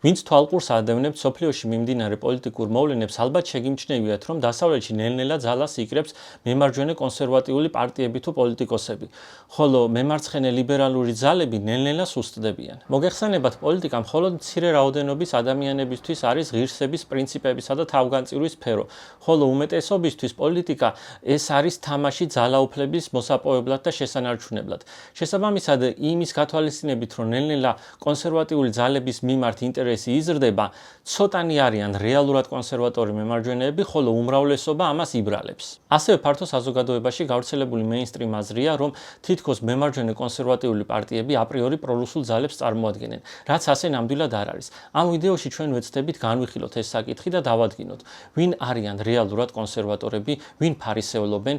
ვინც თვალყურს ადევნებთ სოფლიოში მიმდინარე პოლიტიკურ მოვლენებს, ალბათ შეგიმჩნევიათ, რომ დასავლეთში ნელ-ნელა ძალას იკრებს მემარჯვენე კონსერვატიული პარტიები თუ პოლიტიკოსები, ხოლო მემარცხენე ლიბერალური ძალები ნელ-ნელა სუსტდებიან. მოგეხსენებათ, პოლიტიკა მხოლოდ მცირე რაოდენობის ადამიანებისთვის არის ღირსების, პრინციპებისა და თავგანწირვის სფერო, ხოლო უმეტესობისთვის პოლიტიკა ეს არის თამაში ძალაუფლების მოსაპოვებლად და შესანარჩუნებლად. შესაბამისად, იმის გათვალისწინებით, რომ ნელ-ნელა კონსერვატიული ძალების მიმართ ინტერესი იზრდება, ცოტანი არიან რეალურად კონსერვატორი მემარჯვენეები, ხოლო უმრავლესობა ამას იბრალებს. ასევე ფართო საზოგადოებაში გავრცელებული მეინსტრიმ აზრია, რომ თითქოს მემარჯვენე კონსერვატიული პარტიები აპრიორი პრორუსულ ძალებს წარმოადგენენ, რაც ასე ნამდვილად არ არის. ამ ვიდეოში ჩვენ ვეცდებით განვიხილოთ ეს საკითხი და დავადგინოთ, ვინ არიან რეალურად კონსერვატორები, ვინ ფარისევლობენ,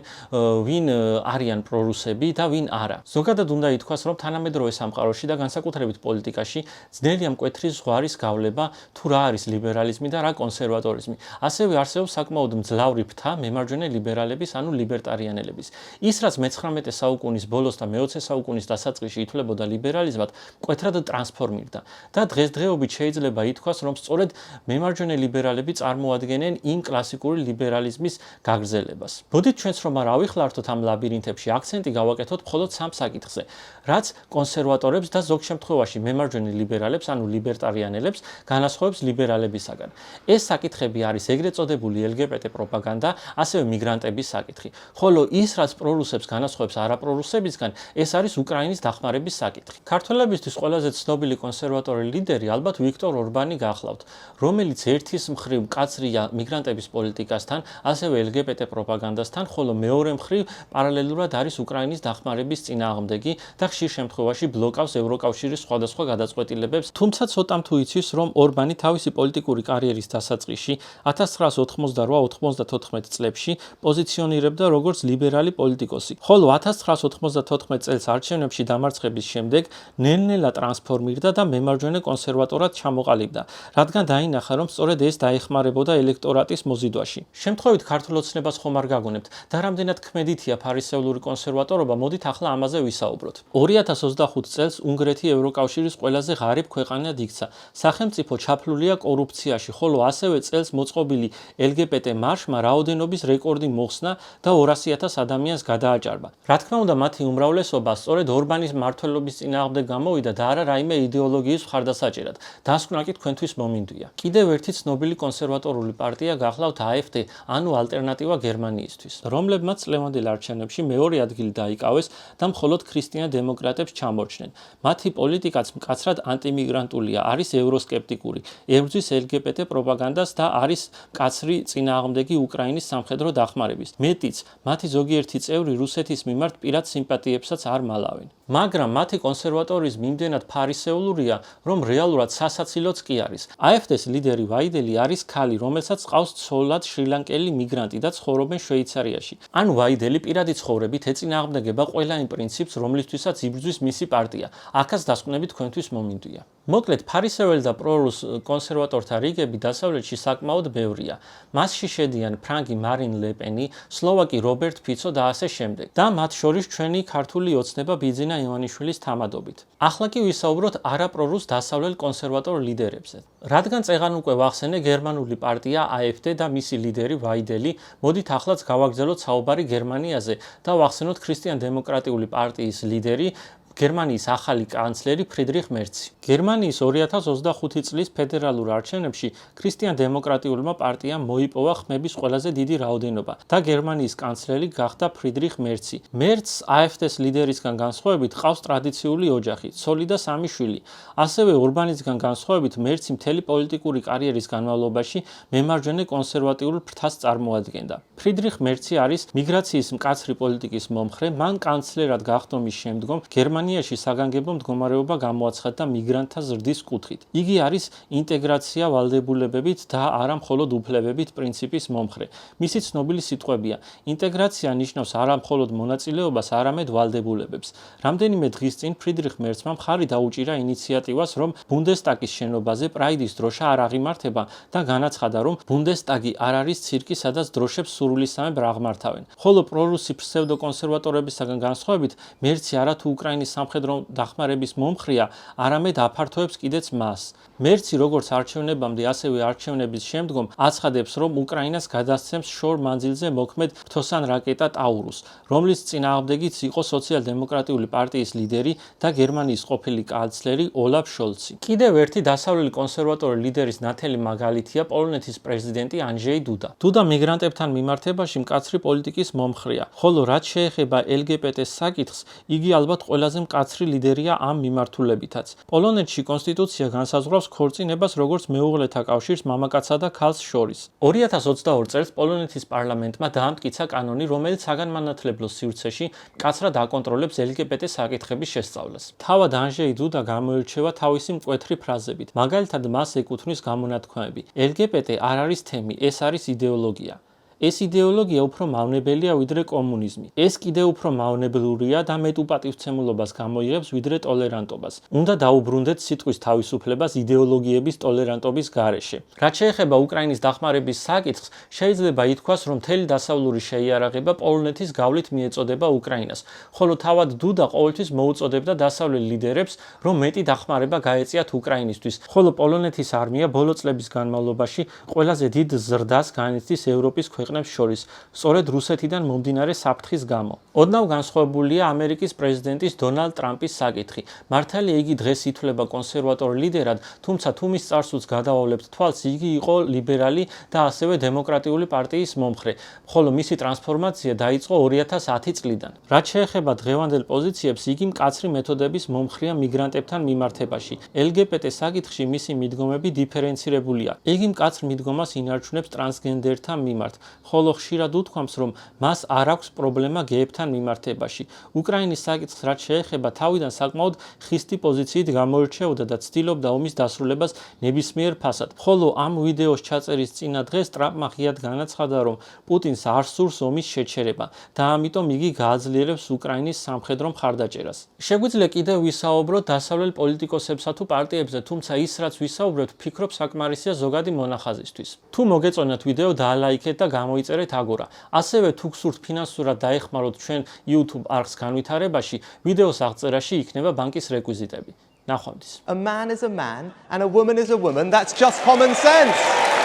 ვინ არიან პრორუსები და ვინ არა. ზოგადად უნდა ითქვას, რომ თანამედროვე სამყაროში და განსაკუთრებით პოლიტიკაში ძნელია მკვეთრი ზღვარის გავლება, თუ რა არის ლიბერალიზმი და რა კონსერვატორიზმი. ასევე არსებობს საკმაოდ მძლავრი ფრთა მემარჯვენე ლიბერალების, ანუ ლიბერტარიანელების. ის, რაც მე-19 საუკუნის ბოლოს და მე-20 საუკუნის დასაწყისში ითვლებოდა ლიბერალიზმად, მკვეთრად ტრანსფორმირდა და დღესდღეობით შეიძლება ითქვას, რომ სწორედ მემარჯვენე ლიბერალები წარმოადგენენ იმ კლასიკური ლიბერალიზმის გაგრძელებას. მოდით ჩვენც რომ არ ავიხლართოთ ამ ლაბირინთებში, აქცენტი გავაკეთოთ მხოლოდ სამ საკითხზე, რაც კონსერვატორებს და ზოგ შემთხვევაში მემარჯვენე ლიბერალებს, ანუ ლიბერტარიანელებს განასხვავებს ლიბერალებისაგან. ეს საკითხები არის ეგრეთ წოდებული LGBT პროპაგანდა, ასევე მიგრანტების საკითხი. ხოლო ის, რაც პრორუსებს განასხვავებს არაპრორუსებისგან, ეს არის უკრაინის დახმარების საკითხი. ქართველებისთვის ყველაზე ცნობილი კონსერვატორი ლიდერი ალბათ ვიქტორ ორბანი გახლავთ, რომელიც ერთის მხრივ მკაცრია მიგრანტების პოლიტიკასთან, ასევე LGBT პროპაგანდასთან, ხოლო მეორე მხრივ პარალელურად არის უკრაინის დახმარების წინააღმდეგი და ხშირ შემთხვევაში ბლოკავს ევროკავშირის სხვადასხვა გადაწყვეტილებებს. თუმცა ცოტამ თუ იცის, რომ ორბანი თავისი პოლიტიკური კარიერის დასაწყისში 1988-94 წლებში პოზიციონირებდა როგორც ლიბერალი პოლიტიკოსი, ხოლო 1994 წელს არჩევნებში დამარცხების შემდეგ ნელ-ნელა ტრანსფორმირდა და მემარჯვენე კონსერვატორად ჩამოყალიბდა, რადგან დაინახა, რომ სწორედ ეს დაეხმარებოდა ელექტორატის მოზიდვაში. შემთხვევით ქართულ ოცნებას ხომ არ გაგონებთ და რამდენად ქმედითია ფარისევლური კონსერვატორობა, მოდით ახლა ამაზე ვისაუბროთ. 2025 წელს უნგრეთი ევროკავშირის ყველაზე ღარიბ ქვეყანად იქცა. სახელმწიფო ჩაფლულია კორუფციაში, ხოლო ასევე წელს მოწყობილი LGBT მარშმა რაოდენობის რეკორდი მოხსნა და 200,000 ადამიანს გადააჭარბა. რა თქმა უნდა, მათი უმრავლესობა სწორედ ორბანის მმართველობის წინააღმდეგ გამოვიდა და არა რაიმე იდეოლოგიის მხარდასაჭერად. დასკვნა კი თქვენთვის მომინდვია. კიდევ ერთი ცნობილი კონსერვატორული პარტია გახლავთ AfD, ანუ ალტერნატივა გერმანიისთვის, რომლებმაც წლევანდელ არჩევნებში მეორე ადგილი დაიკავეს და მხოლოდ ქრისტიან დემოკრატებს ჩამორჩნენ. მათი პოლიტიკაც მკაცრად ანტიმიგრანტულია, არის ევროსკეპტიკური, ებრძვის LGBT პროპაგანდას და არის მკაცრი წინააღმდეგი უკრაინის სამხედრო დახმარების. მეტიც, მათი ზოგიერთი წევრი რუსეთის მიმართ პირად სიმპათიებსაც არ მალავენ. მაგრამ მათი კონსერვატორიზმი იმდენად ფარისევლურია, რომ რეალურად სასაცილოც კი არის. AfD-ს ლიდერი ვაიდელი არის ქალი, რომელსაც ჰყავს ცოლად შრი-ლანკელი მიგრანტი და ცხოვრობენ შვეიცარიაში. ან ვაიდელი პირადი ცხოვრებით ეწინააღმდეგება ყველა იმ პრინციპს, რომლისთვისაც იბრძვის მისი პარტია. აქაც დასკვნები თქვენთვის მომინდვია. მოკლედ, ფარისეველი და პრორუს კონსერვატორთა რიგები დასავლეთში საკმაოდ ბევრია. მასში შედიან ფრანგი მარინ ლე-პენი, სლოვაკი რობერტ ფიცო და ასე შემდეგ. და მათ შორის ჩვენი ქართული ოცნება ბიძინა ივანიშვილის თამადობით. ახლა კი ვისაუბროთ არაპრორუს დასავლელ კონსერვატორ ლიდერებზე. რადგან წეღან უკვე ვახსენე გერმანული პარტია AfD და მისი ლიდერი ვაიდელი, მოდით ახლაც გავაგრძელოთ საუბარი გერმანიაზე და ვახსენოთ ქრისტიან-დემოკრატიული პარტიის ლიდერი გერმანიის ახალი კანცლერი ფრიდრიხ მერცი. გერმანიის 2025 წლის ფედერალურ არჩევნებში ქრისტიან-დემოკრატიულმა პარტიამ მოიპოვა ხმების ყველაზე დიდი რაოდენობა და გერმანიის კანცლერი გახდა ფრიდრიხ მერცი. მერცს AfD-ს ლიდერისგან განსხვავებით ჰყავს ტრადიციული ოჯახი, ცოლი და სამი შვილი. ასევე ორბანისგან განსხვავებით მერცი მთელი პოლიტიკური კარიერის განმავლობაში მემარჯვენე კონსერვატიულ ფრთას წარმოადგენდა. ფრიდრიხ მერცი არის მიგრაციის მკაცრი პოლიტიკის მომხრე, მან კანცლერად გახდომის შემდგომ გერმანიაში საგანგებო მდგომარეობა გამოაცხადა მიგრანტთა ზრდის კუთხით. იგი არის ინტეგრაცია ვალდებულებებით და არა მხოლოდ უფლებებით პრინციპის მომხრე. მისი ცნობილი სიტყვებია: ინტეგრაცია ნიშნავს არა მხოლოდ მონაწილეობას, არამედ ვალდებულებებს. რამდენიმე დღის წინ ფრიდრიხ მერცმა მხარი დაუჭირა ინიციატივას, რომ ბუნდესტაგის შენობაზე პრაიდის დროშა არ აღიმართება და განაცხადა, რომ ბუნდესტაგი არ არის ცირკი, სადაც დროშებს სრულისამებრ აღმართავენ. ხოლო პრორუსი ფსევდოკონსერვატორებისაგან განსხვავებით, მერცი არათუ უკრაინის სამხედრო დახმარების მომხრეა, არამედ აფართოებს კიდეც მას. მერცი როგორც არჩევნებამდე, ასევე არჩევნების შემდგომ აცხადებს, რომ უკრაინას გადასცემს შორ მანძილზე მოქმედ ფრთოსან რაკეტა ტაურუს, რომლის წინააღმდეგიც იყო სოციალ-დემოკრატიული პარტიის ლიდერი და გერმანიის ყოფილი კანცლერი ოლაფ შოლცი. კიდევ ერთი დასავლელი კონსერვატორი ლიდერის ნათელი მაგალითია პოლონეთის პრეზიდენტი ანჯეი დუდა. დუდა მიგრანტებთან მიმართებაში მკაცრი პოლიტიკის მომხრეა, ხოლო რაც შეეხება LGBT-ს საკითხს, იგი ალბათ ყველაზე მკაცრი ლიდერია ამ მიმართულებითაც. პოლონეთში კონსტიტუცია განსაზღვრავს ქორწინებას როგორც მეუღლეთა კავშირს მამაკაცსა და ქალს შორის. 2022 წელს პოლონეთის პარლამენტმა დაამტკიცა კანონი, რომელიც საგანმანათლებლო სივრცეში მკაცრად აკონტროლებს LGBT საკითხების შესწავლას. თავად ანჯეი დუდა გამოირჩევა თავისი მკვეთრი ფრაზებით. მაგალითად, მას ეკუთვნის გამონათქვამები: LGBT არ არის თემი, ეს არის იდეოლოგია. ეს იდეოლოგია უფრო მავნებელია ვიდრე კომუნიზმი. ეს კიდევ უფრო მავნებლურია და მეტ უპატივცემულობას გამოიღებს ვიდრე ტოლერანტობას. უნდა დაუბრუნდეთ სიტყვის თავისუფლებას იდეოლოგიების ტოლერანტობის გარეშე. რაც შეეხება უკრაინის დახმარების საკითხს, შეიძლება ითქვას, რომ მთელი დასავლური შეიარაღება პოლონეთის გავლით მიეწოდება უკრაინას, ხოლო თავად დუდა ყოველთვის მოუწოდებდა დასავლელ ლიდერებს, რომ მეტი დახმარება გაეწიათ უკრაინისთვის, ხოლო პოლონეთის არმია ბოლო წლების განმავლობაში ყველაზე დიდ ზრდას განიცდის ევროპის ქვეყნებს შორის, სწორედ რუსეთიდან მომდინარე საფრთხის გამო. ოდნავ განსხვავებულია ამერიკის პრეზიდენტის დონალდ ტრამპის საკითხი. მართალია იგი დღეს ითვლება კონსერვატორ ლიდერად, თუმცა თუ მის წარსულს გადავავლებთ თვალს, იგი იყო ლიბერალი და ასევე დემოკრატიული პარტიის მომხრე, ხოლო მისი ტრანსფორმაცია დაიწყო 2010 წლიდან. რაც შეეხება დღევანდელ პოზიციებს, იგი მკაცრი მეთოდების მომხრეა მიგრანტებთან მიმართებაში. LGBT საკითხში მისი მიდგომები დიფერენცირებულია. იგი მკაცრ მიდგომას ინარჩუნებს ტრანსგენდერთა მიმართ, ხოლო ხშირად უთქვამს, რომ მას არ აქვს პრობლემა გეებთან მიმართებაში. უკრაინის საკითხს რაც შეეხება, თავიდან საკმაოდ ხისტი პოზიციით გამოირჩეოდა და ცდილობდა ომის დასრულებას ნებისმიერ ფასად. ხოლო ამ ვიდეოს ჩაწერის წინა დღეს ტრამპმა ღიად განაცხადა, რომ პუტინს არ სურს ომის შეჩერება და ამიტომ იგი გააძლიერებს უკრაინის სამხედრო მხარდაჭერას. შეგვიძლია კიდევ ვისაუბროთ დასავლელ პოლიტიკოსებსა თუ პარტიებზე, თუმცა ის რაც ვისაუბრებთ, ვფიქრობ საკმარისია ზოგადი მონახაზისთვის. თუ მოგეწონათ ვიდეო, დაალაიქეთ და გამოიწერეთ აგორა. ასევე თუ გსურთ ფინანსურად დაეხმაროთ ჩვენ YouTube არხს განვითარებაში, ვიდეოს აღწერაში იქნება ბანკის რეკვიზიტები. ნახვამდის. A man is a man and a woman is a woman. That's just common sense.